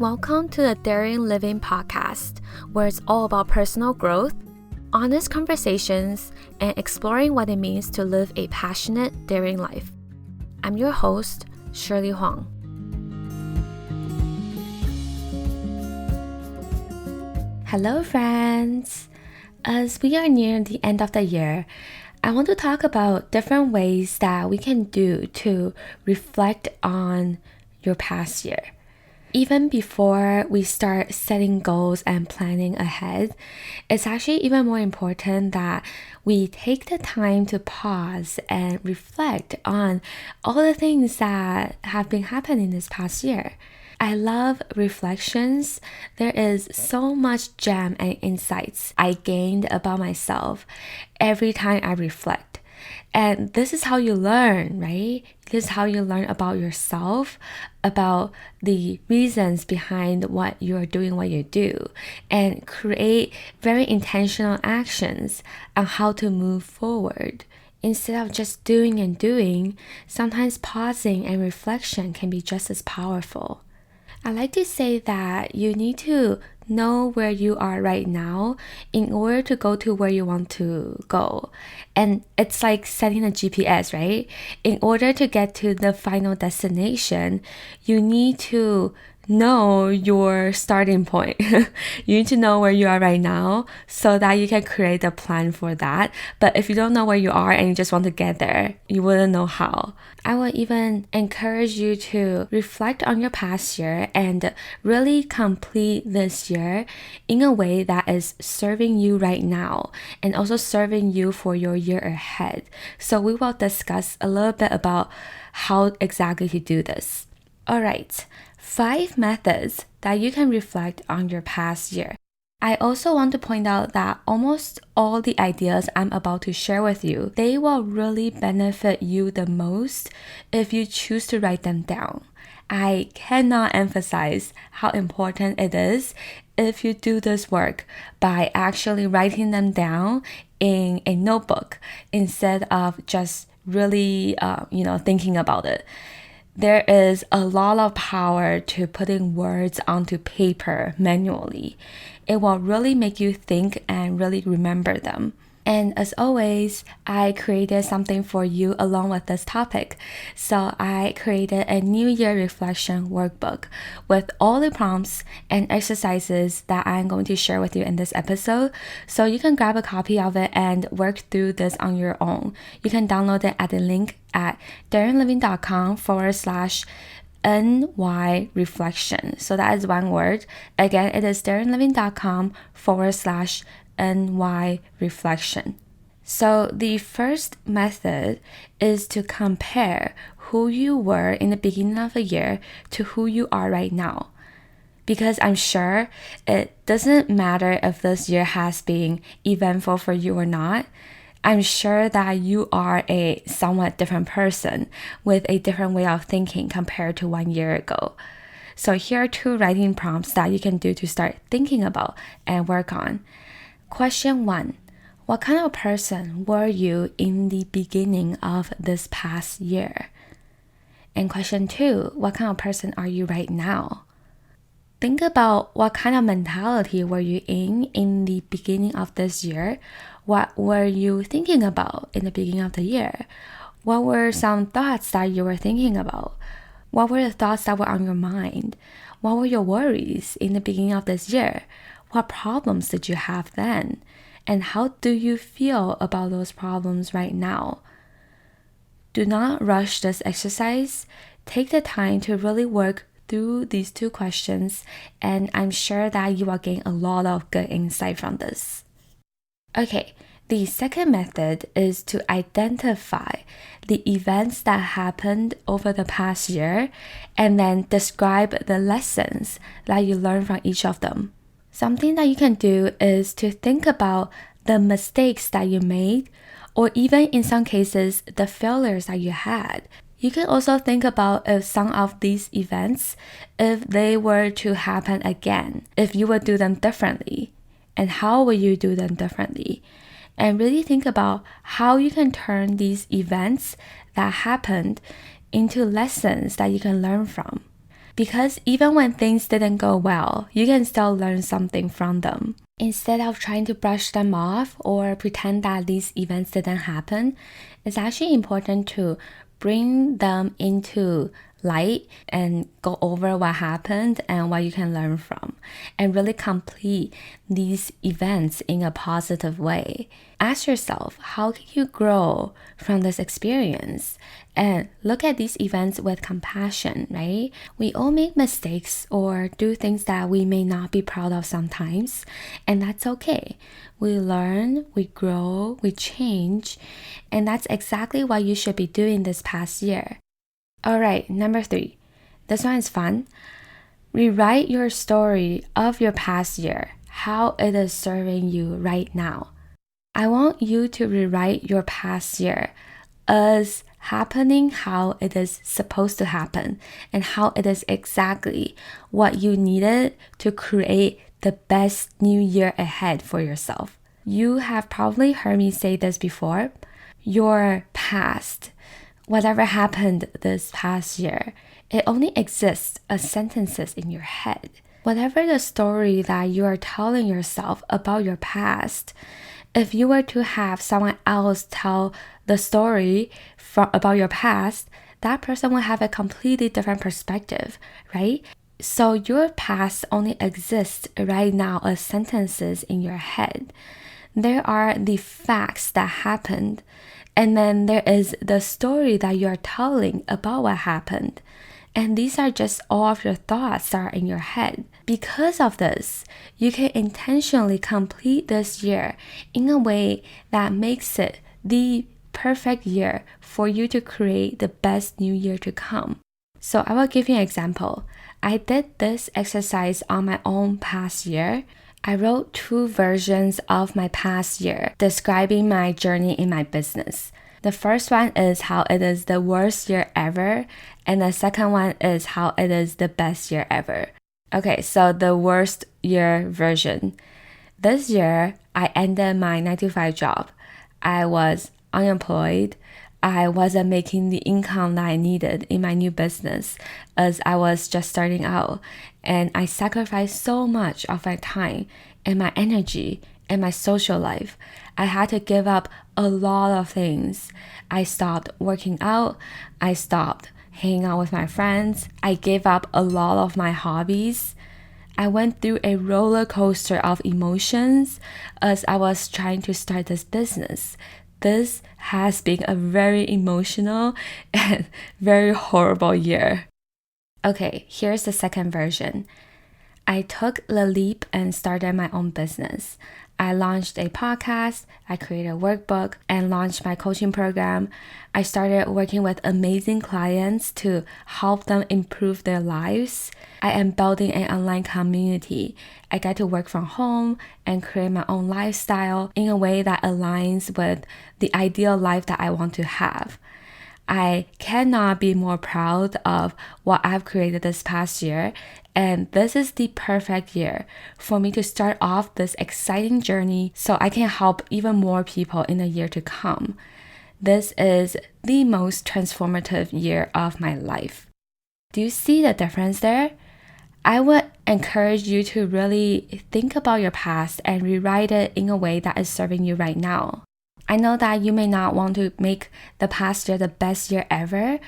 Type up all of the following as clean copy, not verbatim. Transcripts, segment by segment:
Welcome to the Daring Living podcast, where it's all about personal growth, honest conversations, and exploring what it means to live a passionate, daring life. I'm your host, Shirley Huang. Hello, friends! As we are near the end of the year, I want to talk about different ways that we can do to reflect on your past year. Even before we start setting goals and planning ahead, it's actually even more important that we take the time to pause and reflect on all the things that have been happening this past year. I love reflections. There is so much gem and insights I gained about myself every time I reflect. And this is how you learn, right? This is how you learn about yourself, about the reasons behind what you're doing, what you do, and create very intentional actions on how to move forward. Instead of just doing and doing, sometimes pausing and reflection can be just as powerful. I like to say that you need to know where you are right now in order to go to where you want to go. And it's like setting a GPS, right? In order to get to the final destination, you need to know your starting point. You need to know where you are right now so that you can create a plan for that. But if you don't know where you are and you just want to get there, you wouldn't know how. I would even encourage you to reflect on your past year and really complete this year in a way that is serving you right now and also serving you for your year ahead. So we will discuss a little bit about how exactly to do this. All right. 5 methods that you can reflect on your past year. I also want to point out that almost all the ideas I'm about to share with you, they will really benefit you the most if you choose to write them down. I cannot emphasize how important it is if you do this work by actually writing them down in a notebook instead of just really thinking about it. There is a lot of power to putting words onto paper manually. It will really make you think and really remember them. And as always, I created something for you along with this topic. So I created a New Year reflection workbook with all the prompts and exercises that I'm going to share with you in this episode. So you can grab a copy of it and work through this on your own. You can download it at the link at daringliving.com/NY reflection. So that is one word. Again, it is daringliving.com/NY reflection. So the first method is to compare who you were in the beginning of the year to who you are right now. Because I'm sure it doesn't matter if this year has been eventful for you or not. I'm sure that you are a somewhat different person with a different way of thinking compared to 1 year ago. So here are 2 writing prompts that you can do to start thinking about and work on. Question 1. What kind of person were you in the beginning of this past year? And question 2. What kind of person are you right now? Think about what kind of mentality were you in the beginning of this year? What were you thinking about in the beginning of the year? What were some thoughts that you were thinking about? What were the thoughts that were on your mind? What were your worries in the beginning of this year? What problems did you have then? And how do you feel about those problems right now? Do not rush this exercise. Take the time to really work through these 2 questions, and I'm sure that you will gain a lot of good insight from this. Okay, the second method is to identify the events that happened over the past year and then describe the lessons that you learned from each of them. Something that you can do is to think about the mistakes that you made, or even in some cases, the failures that you had. You can also think about if some of these events, if they were to happen again, if you would do them differently, and how would you do them differently? And really think about how you can turn these events that happened into lessons that you can learn from. Because even when things didn't go well, you can still learn something from them. Instead of trying to brush them off or pretend that these events didn't happen, it's actually important to bring them into light and go over what happened and what you can learn from, and really complete these events in a positive way. Ask yourself, how can you grow from this experience? And look at these events with compassion, right? We all make mistakes or do things that we may not be proud of sometimes, and that's okay. We learn, we grow, we change, and that's exactly what you should be doing this past year. All right, number 3. This one is fun. Rewrite your story of your past year, how it is serving you right now. I want you to rewrite your past year as happening how it is supposed to happen and how it is exactly what you needed to create the best new year ahead for yourself. You have probably heard me say this before. Your past, whatever happened this past year, it only exists as sentences in your head. Whatever the story that you are telling yourself about your past, if you were to have someone else tell the story about your past, that person will have a completely different perspective, right? So your past only exists right now as sentences in your head. There are the facts that happened, and then there is the story that you're telling about what happened. And these are just all of your thoughts that are in your head. Because of this, you can intentionally complete this year in a way that makes it the perfect year for you to create the best new year to come. So I will give you an example. I did this exercise on my own past year. I wrote 2 versions of my past year describing my journey in my business. The first one is how it is the worst year ever, and the second one is how it is the best year ever. Okay, so the worst year version. This year, I ended my 9-to-5 job. I was unemployed. I wasn't making the income that I needed in my new business as I was just starting out. And I sacrificed so much of my time and my energy and my social life. I had to give up a lot of things. I stopped working out. I stopped hanging out with my friends. I gave up a lot of my hobbies. I went through a roller coaster of emotions as I was trying to start this business. This has been a very emotional and very horrible year. Okay, here's the second version. I took the leap and started my own business. I launched a podcast, I created a workbook, and launched my coaching program. I started working with amazing clients to help them improve their lives. I am building an online community. I get to work from home and create my own lifestyle in a way that aligns with the ideal life that I want to have. I cannot be more proud of what I've created this past year, and this is the perfect year for me to start off this exciting journey so I can help even more people in the year to come. This is the most transformative year of my life. Do you see the difference there? I would encourage you to really think about your past and rewrite it in a way that is serving you right now. I know that you may not want to make the past year the best year ever,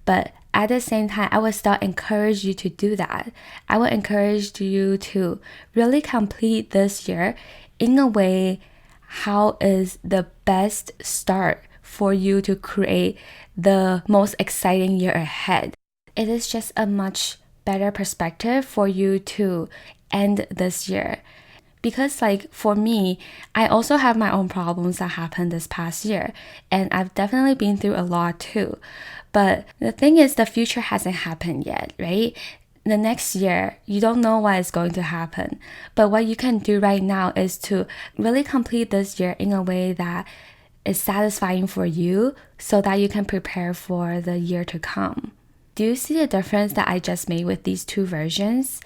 but at the same time, I would still encourage you to do that. I would encourage you to really complete this year in a way how is the best start for you to create the most exciting year ahead. It is just a much better perspective for you to end this year. Because for me, I also have my own problems that happened this past year, and I've definitely been through a lot too. But the thing is, the future hasn't happened yet, right? The next year, you don't know what is going to happen. But what you can do right now is to really complete this year in a way that is satisfying for you so that you can prepare for the year to come. Do you see the difference that I just made with these 2 versions?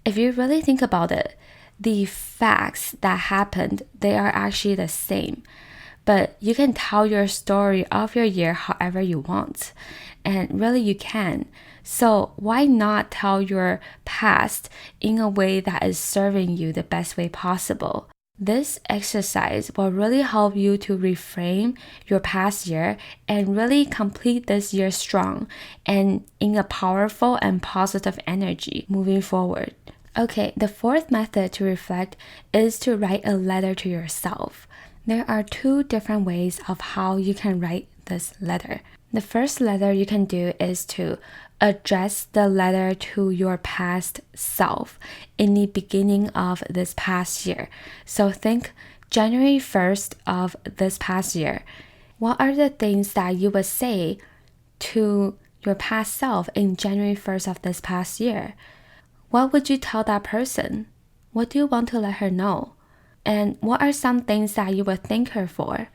If you really think about it, the facts that happened, they are actually the same. but you can tell your story of your year however you want. And really you can. So why not tell your past in a way that is serving you the best way possible? This exercise will really help you to reframe your past year and really complete this year strong and in a powerful and positive energy moving forward. Okay, the fourth method to reflect is to write a letter to yourself. There are two different ways of how you can write this letter. The first letter you can do is to address the letter to your past self in the beginning of this past year. So think January 1st of this past year. What are the things that you would say to your past self in January 1st of this past year? What would you tell that person? What do you want to let her know? And what are some things that you would thank her for?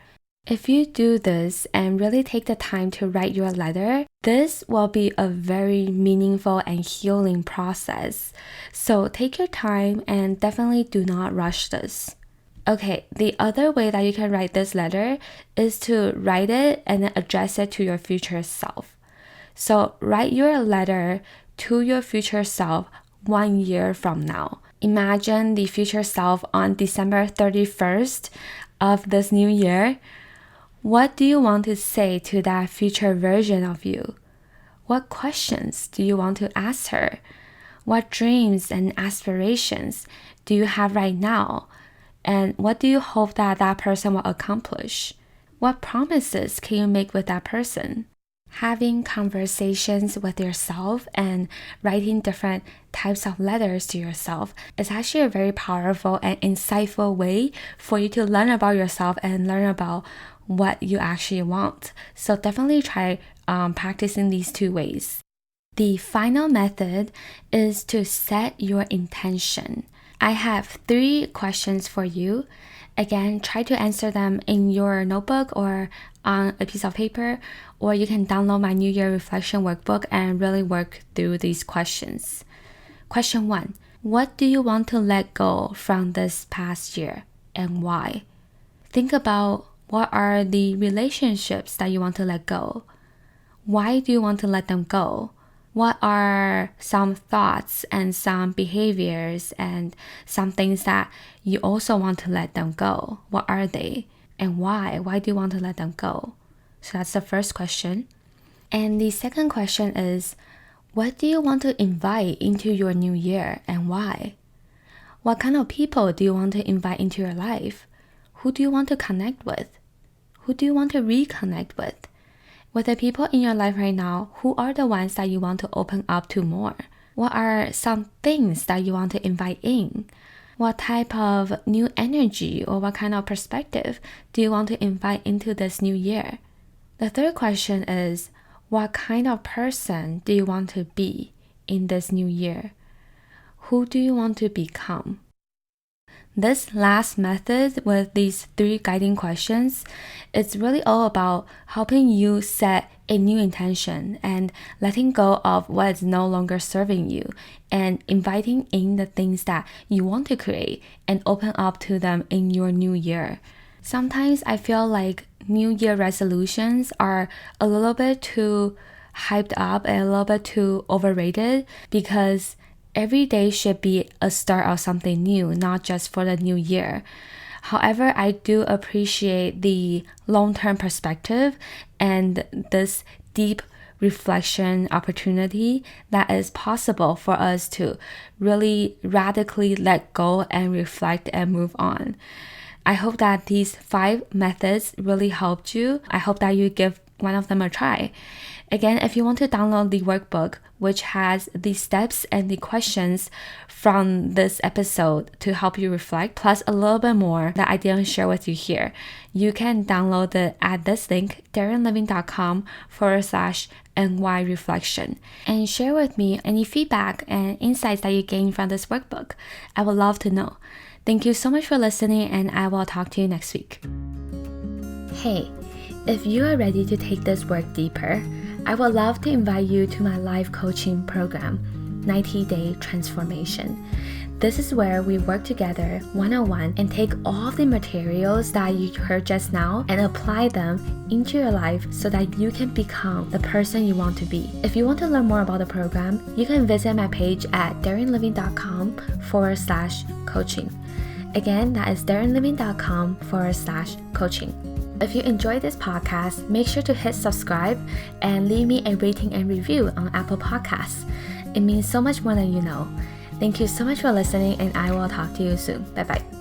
If you do this and really take the time to write your letter, this will be a very meaningful and healing process. So take your time and definitely do not rush this. Okay, the other way that you can write this letter is to write it and then address it to your future self. So write your letter to your future self 1 year from now. Imagine the future self on December 31st of this new year. What do you want to say to that future version of you? What questions do you want to ask her? What dreams and aspirations do you have right now? And what do you hope that that person will accomplish? What promises can you make with that person? Having conversations with yourself and writing different types of letters to yourself is actually a very powerful and insightful way for you to learn about yourself and learn about what you actually want. So definitely try practicing these two ways. The final method is to set your intention. I have 3 questions for you. Again, try to answer them in your notebook or on a piece of paper, or you can download my New Year Reflection Workbook and really work through these questions. Question 1. What do you want to let go from this past year and why? Think about what are the relationships that you want to let go? Why do you want to let them go? What are some thoughts and some behaviors and some things that you also want to let them go? What are they? And why? Why do you want to let them go? So that's the first question. And the second question is, what do you want to invite into your new year and why? What kind of people do you want to invite into your life? Who do you want to connect with? Who do you want to reconnect with? With the people in your life right now, who are the ones that you want to open up to more? What are some things that you want to invite in? What type of new energy or what kind of perspective do you want to invite into this new year? The third question is, what kind of person do you want to be in this new year? Who do you want to become? This last method with these 3 guiding questions, it's really all about helping you set a new intention and letting go of what is no longer serving you and inviting in the things that you want to create and open up to them in your new year. Sometimes I feel like New Year resolutions are a little bit too hyped up and a little bit too overrated because every day should be a start of something new, not just for the new year. However, I do appreciate the long-term perspective and this deep reflection opportunity that is possible for us to really radically let go and reflect and move on. I hope that these 5 methods really helped you. I hope that you give one of them a try. Again, if you want to download the workbook, which has the steps and the questions from this episode to help you reflect, plus a little bit more that I didn't share with you here, you can download it at this link, darrenliving.com/NY reflection, and share with me any feedback and insights that you gain from this workbook. I would love to know. Thank you so much for listening, and I will talk to you next week. Hey, if you are ready to take this work deeper, I would love to invite you to my live coaching program, 90-Day Transformation. This is where we work together one-on-one and take all the materials that you heard just now and apply them into your life so that you can become the person you want to be. If you want to learn more about the program, you can visit my page at darinliving.com/coaching. Again, that is darinliving.com/coaching. If you enjoyed this podcast, make sure to hit subscribe and leave me a rating and review on Apple Podcasts. It means so much more than you know. Thank you so much for listening, and I will talk to you soon. Bye bye.